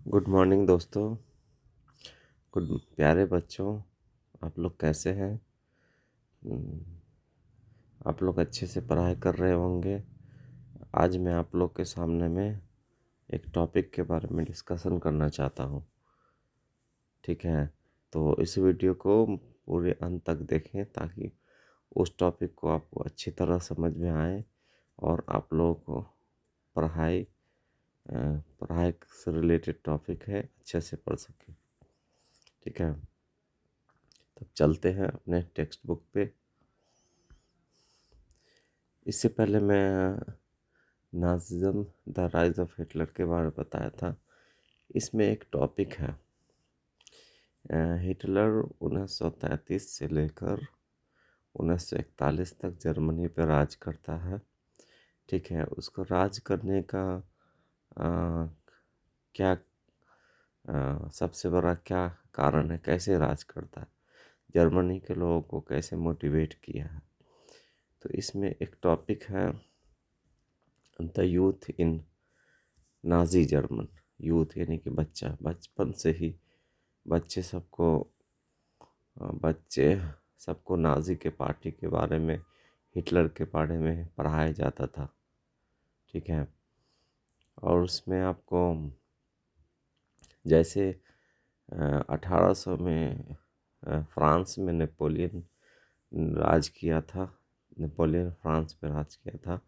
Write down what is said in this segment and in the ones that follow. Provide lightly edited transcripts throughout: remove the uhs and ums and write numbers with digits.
Good morning दोस्तों। Good प्यारे बच्चों, आप लोग कैसे हैं? हम्म, आप लोग अच्छे से पढ़ाई कर रहे होंगे। आज मैं आप लोग के सामने में एक टॉपिक के बारे में डिस्कशन करना चाहता हूँ। ठीक है, तो इस वीडियो को पूरे अंत तक देखें ताकि उस टॉपिक को आपको अच्छी तरह समझ में आए और आप लोगों को पढ़ाई पढ़ाई से रिलेटेड टॉपिक है अच्छे से पढ़ सकें। ठीक है, तब चलते हैं अपने टेक्स्ट बुक पे। इससे पहले मैं नाज़िज़्म द राइज़ ऑफ हिटलर के बारे में बताया था। इसमें एक टॉपिक है, हिटलर 1933 से लेकर 1941 तक जर्मनी पर राज करता है। ठीक है, उसको राज करने का अ, क्या सबसे बड़ा क्या कारण है, कैसे राज करता है, जर्मनी के लोगों को कैसे मोटिवेट किया है। तो इसमें एक टॉपिक है the youth in Nazi German. Youth यानी कि बच्चा, बचपन से ही बच्चे सबको बच्चे सबको नाज़ी के पार्टी के बारे में, हिटलर के बारे में पढ़ाया जाता था। ठीक है, और उसमें आपको जैसे 1800 में फ्रांस में नेपोलियन राज किया था, नेपोलियन फ्रांस पे राज किया था।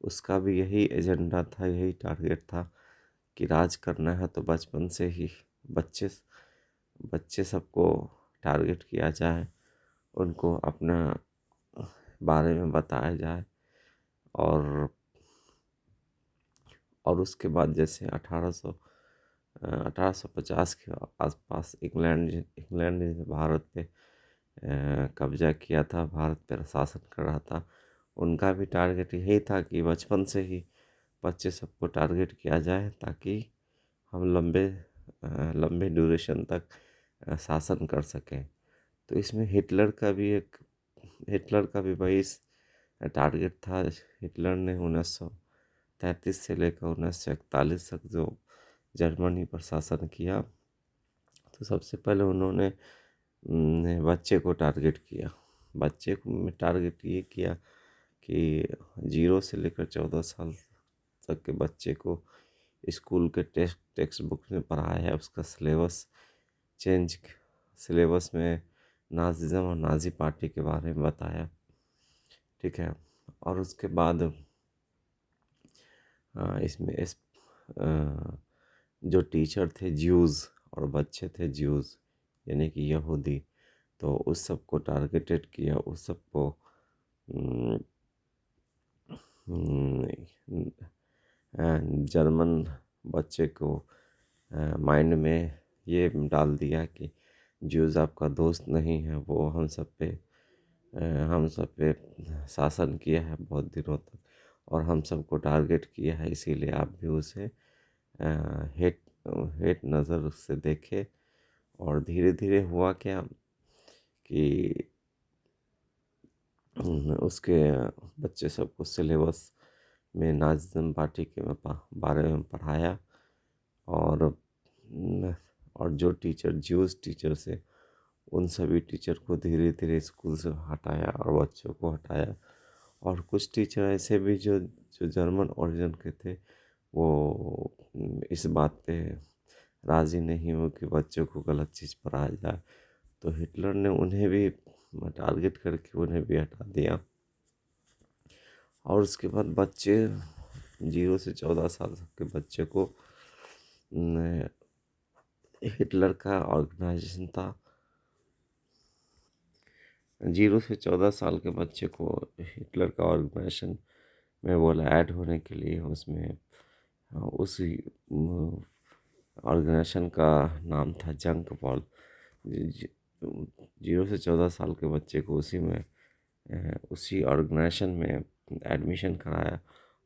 उसका भी यही एजेंडा था, यही टारगेट था कि राज करना है तो बचपन से ही बच्चे बच्चे सबको टारगेट किया जाए, उनको अपना बारे में बताया जाए। और उसके बाद जैसे 1850 के आसपास इंग्लैंड ने भारत पे कब्जा किया था, भारत पर शासन कर रहा था। उनका भी टारगेट यही था कि बचपन से ही बच्चे सबको टारगेट किया जाए ताकि हम लंबे ड्यूरेशन तक शासन कर सकें। तो इसमें हिटलर का भी वही टारगेट था। हिटलर ने 1933 से लेकर 1941 तक जो जर्मनी पर शासन किया, तो सबसे पहले उन्होंने बच्चे को टारगेट किया। बच्चे को टारगेट ये किया कि 0 से लेकर 14 साल तक के बच्चे को स्कूल के टेक्स्ट बुक में पढ़ाया है। उसका चेंज सिलेबस में नाज़िज़्म और नाज़ी पार्टी के बारे में बताया। ठीक है, और उसके बाद इसमें जो टीचर थे ज्यूज़ और बच्चे थे ज्यूज़ यानी कि यहूदी, तो उस सब को टारगेटेड किया। उस सब को जर्मन बच्चे को माइंड में ये डाल दिया कि ज्यूज़ आपका दोस्त नहीं है, वो हम सब पे शासन किया है बहुत दिनों तक और हम सबको टारगेट किया है, इसीलिए आप भी उसे हेट हेट नज़र से देखे। और धीरे धीरे हुआ क्या कि उसके बच्चे सबको सिलेबस में नाज़िज़्म पार्टी के बारे में पढ़ाया। और जो टीचर ज्यूज़ टीचर से उन सभी टीचर को धीरे धीरे स्कूल से हटाया और बच्चों को हटाया। और कुछ टीचर ऐसे भी जो जो जर्मन ओरिजिन के थे, वो इस बात पे राज़ी नहीं हो कि बच्चों को गलत चीज़ पढ़ाया जाए, तो हिटलर ने उन्हें भी टारगेट करके उन्हें भी हटा दिया। और उसके बाद 0 से 14 साल के बच्चे को हिटलर का ऑर्गेनाइजेशन था। 0 से 14 साल के बच्चे को हिटलर का ऑर्गेनाइजेशन में बोला ऐड होने के लिए। उसमें उसी ऑर्गेनाइजेशन का नाम था जंग पॉल। 0 से 14 साल के बच्चे को उसी ऑर्गेनाइजेशन में एडमिशन कराया।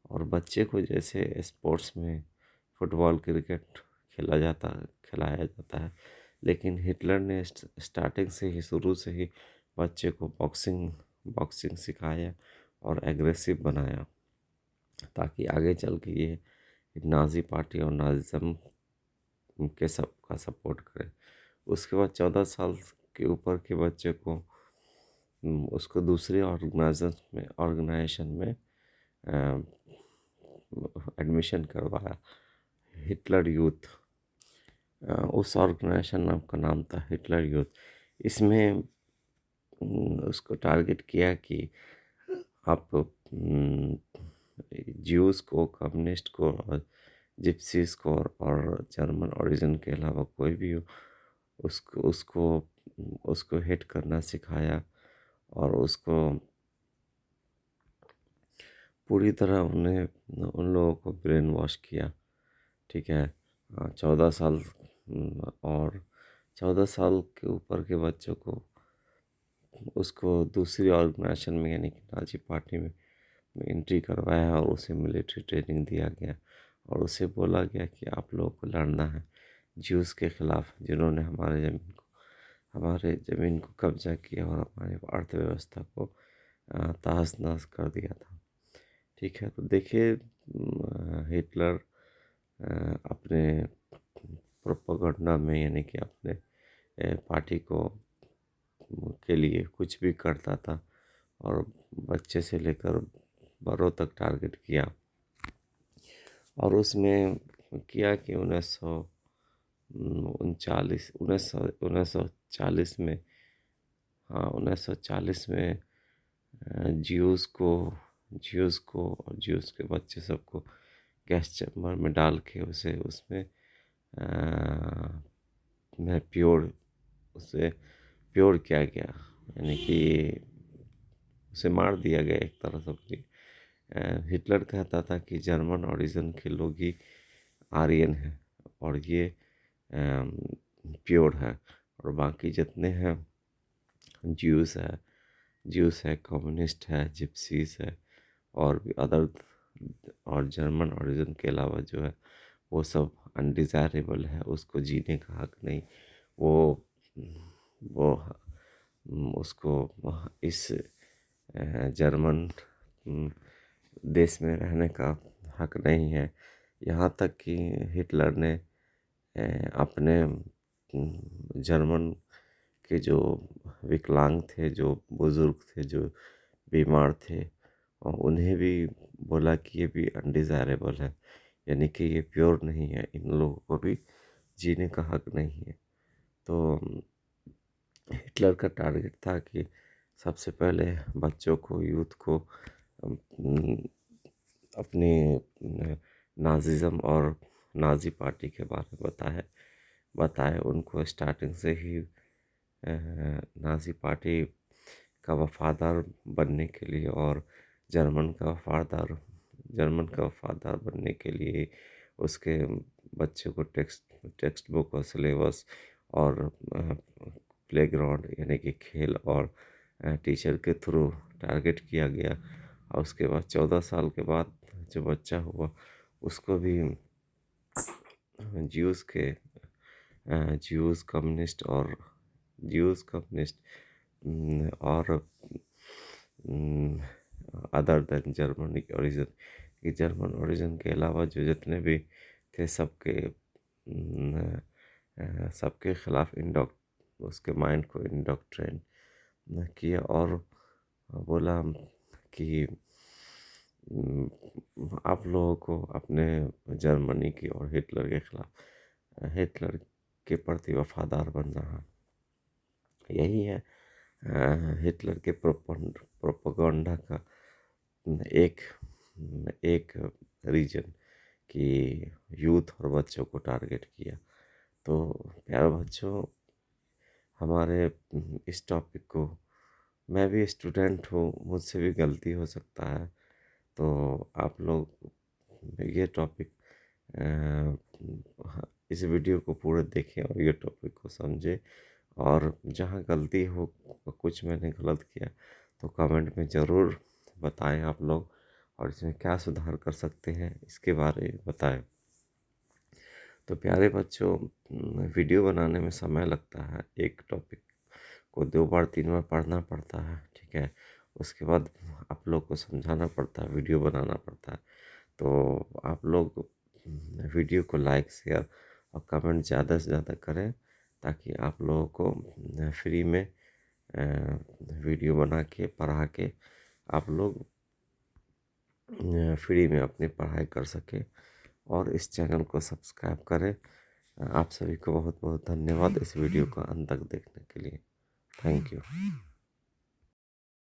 और बच्चे को जैसे स्पोर्ट्स में फुटबॉल क्रिकेट खिलाया जाता है, लेकिन हिटलर ने स्टार्टिंग से ही, शुरू से ही बच्चे को बॉक्सिंग सिखाया और एग्रेसिव बनाया ताकि आगे चल के ये नाज़ी पार्टी और नाज़िज़्म के सबका सपोर्ट करें। उसके बाद 14 साल के ऊपर के बच्चे को उसको दूसरे ऑर्गेनाइजेशन में एडमिशन करवाया, हिटलर यूथ। उस ऑर्गेनाइजेशन का नाम था हिटलर यूथ। इसमें उसको टारगेट किया कि आप ज्यूस को, कम्युनिस्ट को और जिप्सीज को और जर्मन ओरिजिन के अलावा कोई भी हो, उसको उसको उसको हिट करना सिखाया और उसको पूरी तरह उन लोगों को ब्रेन वॉश किया। ठीक है। 14 साल और 14 साल के ऊपर के बच्चों को उसको दूसरी ऑर्गेनाइजेशन में यानी कि नाजी पार्टी में एंट्री करवाया और उसे मिलिट्री ट्रेनिंग दिया गया और उसे बोला गया कि आप लोगों को लड़ना है ज्यूस के खिलाफ, जिन्होंने हमारे ज़मीन को कब्जा किया और हमारी अर्थव्यवस्था को तहस नहस कर दिया था। ठीक है। तो देखिए हिटलर अपने प्रोपेगेंडा में यानी कि अपने पार्टी को के लिए कुछ भी करता था और बच्चे से लेकर बड़ों तक टारगेट किया। और उसमें किया कि 1940 में, हाँ 1940 में ज्यूस को और ज्यूस के बच्चे सबको गैस चैम्बर में डाल के उसे उसमें में उसे प्योर किया गया, यानी कि उसे मार दिया गया एक तरह से। हिटलर कहता था कि जर्मन ओरिजिन के लोग ही आर्यन हैं और ये प्योर है और बाकी जितने हैं ज्यूस है कम्युनिस्ट है, जिप्सीज है और भी अदर और जर्मन ओरिजिन के अलावा जो है वो सब अनडिज़ायरेबल है, उसको जीने का हक नहीं। वो वो उसको इस जर्मन देश में रहने का हक नहीं है। यहाँ तक कि हिटलर ने अपने जर्मन के जो विकलांग थे, जो बुज़ुर्ग थे, जो बीमार थे, और उन्हें भी बोला कि ये भी अनडिज़ायरेबल है, यानी कि ये प्योर नहीं है, इन लोगों को भी जीने का हक नहीं है। तो हिटलर का टारगेट था कि सबसे पहले बच्चों को, यूथ को अपनी नाज़िज़्म और नाज़ी पार्टी के बारे में बताए उनको स्टार्टिंग से ही नाज़ी पार्टी का वफ़ादार बनने के लिए और जर्मन का वफ़ादार बनने के लिए उसके बच्चे को टेक्स्ट बुक और सिलेबस और प्लेग्राउंड यानी कि खेल और टीचर के थ्रू टारगेट किया गया। और उसके बाद 14 साल के बाद जो बच्चा हुआ उसको भी ज्यूस के ज्यूस कम्युनिस्ट और ज्यूस कम्युनिस्ट और अदर देन जर्मन ओरिजिन के अलावा जो जितने भी थे सबके खिलाफ उसके माइंड को इंडोक्ट्रेन किया और बोला कि आप लोगों को अपने जर्मनी की और हिटलर के प्रति वफादार बनना है। यही है हिटलर के प्रोपेगेंडा का एक एक रीजन कि यूथ और बच्चों को टारगेट किया। तो प्यारे बच्चों, हमारे इस टॉपिक को, मैं भी स्टूडेंट हूँ, मुझसे भी गलती हो सकता है, तो आप लोग ये टॉपिक इस वीडियो को पूरा देखें और ये टॉपिक को समझें और जहाँ गलती हो, कुछ मैंने गलत किया तो कमेंट में ज़रूर बताएं आप लोग, और इसमें क्या सुधार कर सकते हैं इसके बारे में बताएं। तो प्यारे बच्चों, वीडियो बनाने में समय लगता है, एक टॉपिक को 2 बार 3 बार पढ़ना पड़ता है। ठीक है। उसके बाद आप लोग को समझाना पड़ता है, वीडियो बनाना पड़ता है। तो आप लोग वीडियो को लाइक, शेयर और कमेंट ज़्यादा से ज़्यादा करें, ताकि आप लोगों को फ्री में वीडियो बना के पढ़ा के आप लोग फ्री में अपनी पढ़ाई कर सकें। और इस चैनल को सब्सक्राइब करें। आप सभी को बहुत बहुत धन्यवाद इस वीडियो को अंत तक देखने के लिए। Thank you.